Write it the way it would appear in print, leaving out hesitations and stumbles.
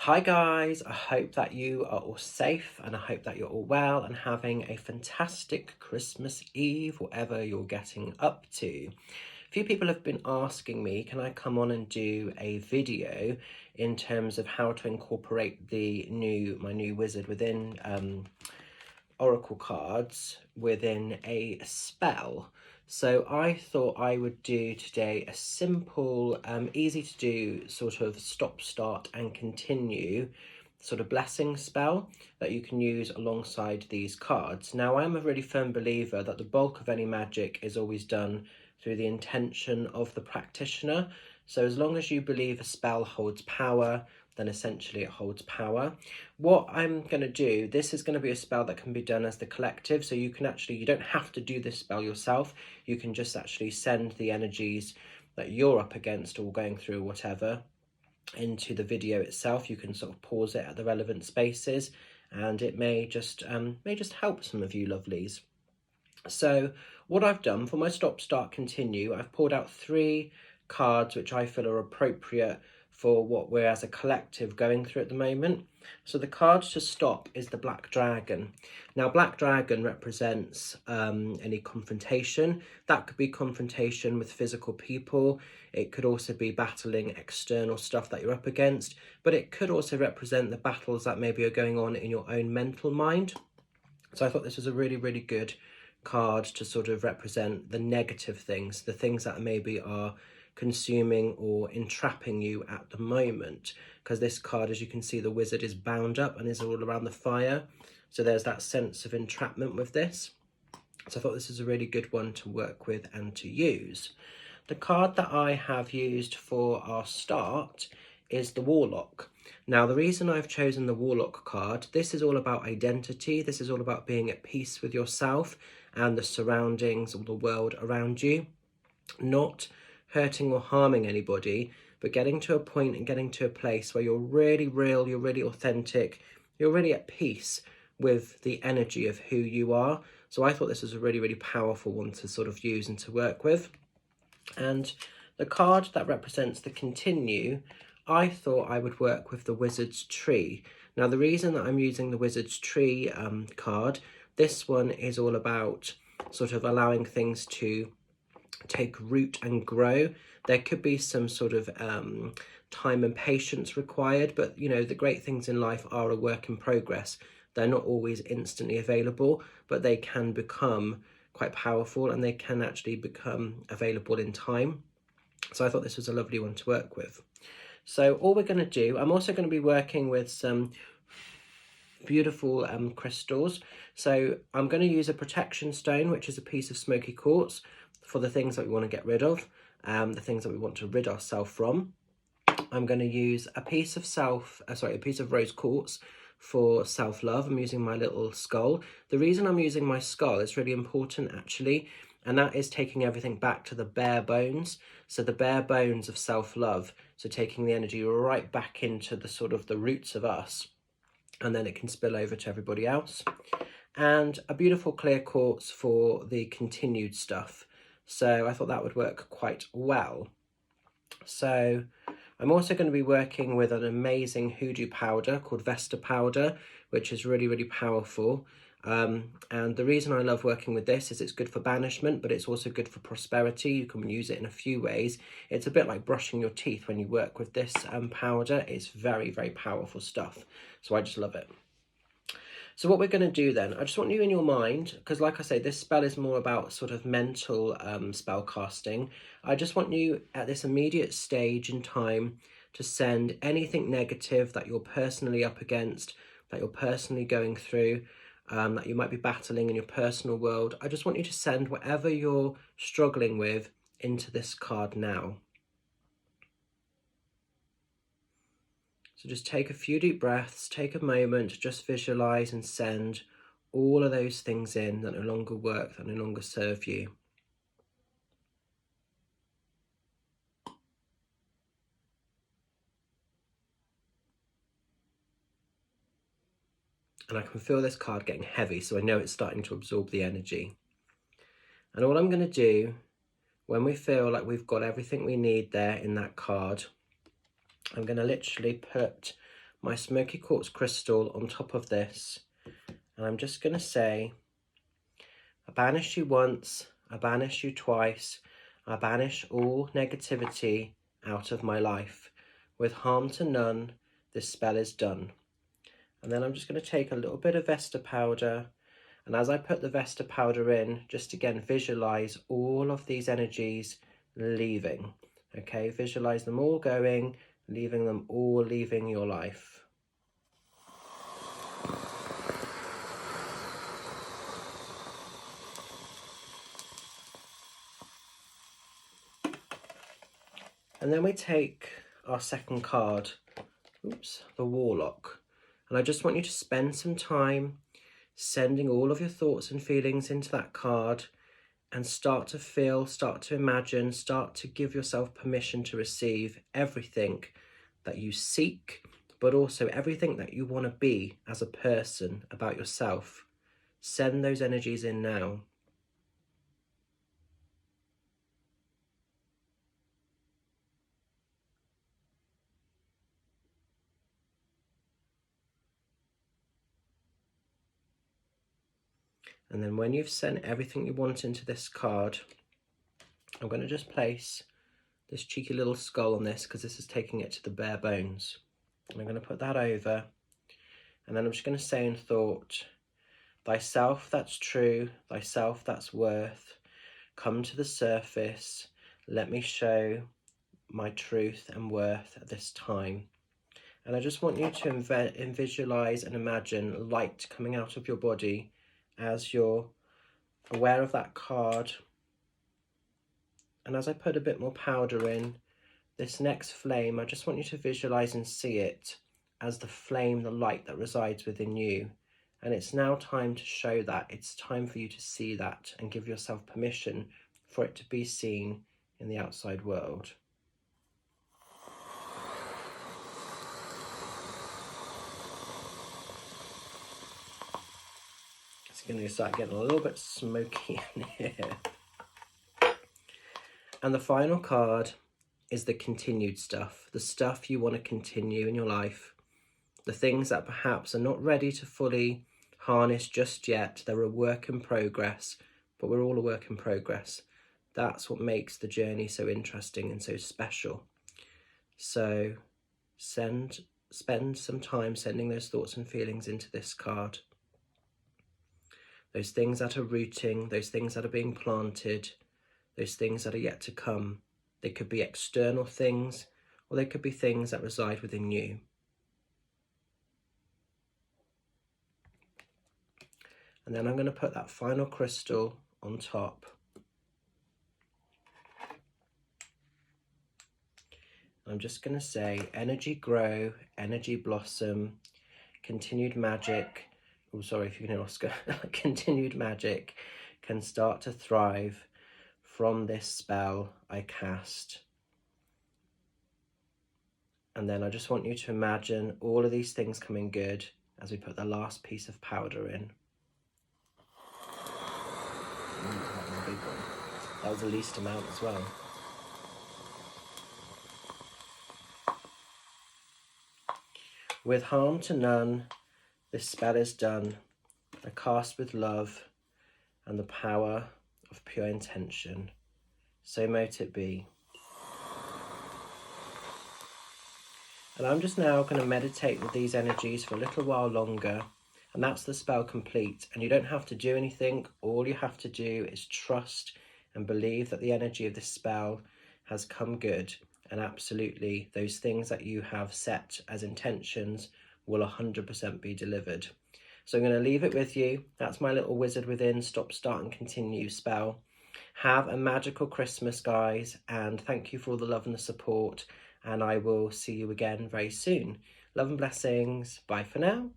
Hi guys, I hope that you are all safe and I hope that you're all well and having a fantastic Christmas Eve, whatever you're getting up to. A few people have been asking me, can I come on and do a video in terms of how to incorporate my new wizard within oracle cards within a spell. So I thought I would do today a simple, easy to do sort of stop, start and continue sort of blessing spell that you can use alongside these cards. Now I'm a really firm believer that the bulk of any magic is always done through the intention of the practitioner. So as long as you believe a spell holds power, then essentially it holds power. What I'm going to do, this is going to be a spell that can be done as the collective, so you don't have to do this spell yourself. You can just actually send the energies that you're up against or going through or whatever into the video itself. You can sort of pause it at the relevant spaces and it may just help some of you lovelies. So what I've done for my stop, start, continue, I've pulled out 3 cards which I feel are appropriate for what we're as a collective going through at the moment. So the card to stop is the Black Dragon. Now Black Dragon represents any confrontation. That could be confrontation with physical people. It could also be battling external stuff that you're up against, but it could also represent the battles that maybe are going on in your own mental mind. So I thought this was a really, really good card to sort of represent the negative things, the things that maybe are consuming or entrapping you at the moment. Because this card, as you can see, the wizard is bound up and is all around the fire. So there's that sense of entrapment with this. So I thought this is a really good one to work with and to use. The card that I have used for our start is the Warlock. Now, the reason I've chosen the Warlock card, this is all about identity. This is all about being at peace with yourself and the surroundings or the world around you. Not hurting or harming anybody, but getting to a point and getting to a place where you're really real, you're really authentic, you're really at peace with the energy of who you are. So I thought this was a really, really powerful one to sort of use and to work with. And the card that represents the continue, I thought I would work with the Wizard's Tree. Now, the reason that I'm using the Wizard's Tree card, this one is all about sort of allowing things to take root and grow. There could be some sort of time and patience required, but you know, the great things in life are a work in progress. They're not always instantly available, but they can become quite powerful and they can actually become available in time. So I thought this was a lovely one to work with. So all we're going to do, I'm also going to be working with some beautiful crystals. So I'm going to use a protection stone, which is a piece of smoky quartz for the things that we want to get rid of, the things that we want to rid ourselves from. I'm going to use a piece of rose quartz for self-love. I'm using my little skull. The reason I'm using my skull is really important actually, and that is taking everything back to the bare bones. So the bare bones of self-love. So taking the energy right back into the sort of the roots of us, and then it can spill over to everybody else. And a beautiful clear quartz for the continued stuff. So I thought that would work quite well. So I'm also going to be working with an amazing hoodoo powder called Vesta powder, which is really, really powerful. And the reason I love working with this is it's good for banishment, but it's also good for prosperity. You can use it in a few ways. It's a bit like brushing your teeth when you work with this powder. It's very, very powerful stuff. So I just love it. So what we're going to do then, I just want you in your mind, because like I say, this spell is more about sort of mental spell casting. I just want you at this immediate stage in time to send anything negative that you're personally up against, that you're personally going through, that you might be battling in your personal world. I just want you to send whatever you're struggling with into this card now. So just take a few deep breaths, take a moment, just visualize and send all of those things in that no longer work, that no longer serve you. And I can feel this card getting heavy, so I know it's starting to absorb the energy. And all I'm going to do, when we feel like we've got everything we need there in that card, I'm going to literally put my smoky quartz crystal on top of this, and I'm just going to say, I banish you once, I banish you twice, I banish all negativity out of my life. With harm to none, this spell is done. And then I'm just going to take a little bit of Vesta powder, and as I put the Vesta powder in, just again visualize all of these energies leaving. Okay, visualize them all going, leaving them all leaving your life. And then we take our second card, the Warlock. And I just want you to spend some time sending all of your thoughts and feelings into that card, and start to feel, start to imagine, start to give yourself permission to receive everything that you seek, but also everything that you want to be as a person about yourself. Send those energies in now. And then when you've sent everything you want into this card, I'm going to just place this cheeky little skull on this, because this is taking it to the bare bones. And I'm going to put that over, and then I'm just going to say in thought, thyself that's true, thyself that's worth, come to the surface, let me show my truth and worth at this time. And I just want you to visualize and imagine light coming out of your body as you're aware of that card. And as I put a bit more powder in, this next flame, I just want you to visualize and see it as the flame, the light that resides within you. And it's now time to show that. It's time for you to see that and give yourself permission for it to be seen in the outside world. It's going to start getting a little bit smoky in here. And the final card is the continued stuff, the stuff you want to continue in your life, the things that perhaps are not ready to fully harness just yet. They're a work in progress, but we're all a work in progress. That's what makes the journey so interesting and so special. So spend some time sending those thoughts and feelings into this card. Those things that are rooting, those things that are being planted, those things that are yet to come. They could be external things, or they could be things that reside within you. And then I'm going to put that final crystal on top. I'm just going to say, energy grow, energy blossom, continued magic. Oh, sorry if you can hear Oscar. Continued magic can start to thrive from this spell I cast. And then I just want you to imagine all of these things coming good as we put the last piece of powder in. That was a big one. That was the least amount as well. With harm to none, this spell is done. I cast with love and the power of pure intention. So mote it be. And I'm just now going to meditate with these energies for a little while longer, and that's the spell complete. And you don't have to do anything. All you have to do is trust and believe that the energy of this spell has come good, and absolutely those things that you have set as intentions will 100% be delivered. So I'm going to leave it with you. That's my little Wizard Within Stop, Start and Continue spell. Have a magical Christmas, guys, and thank you for all the love and the support, and I will see you again very soon. Love and blessings. Bye for now.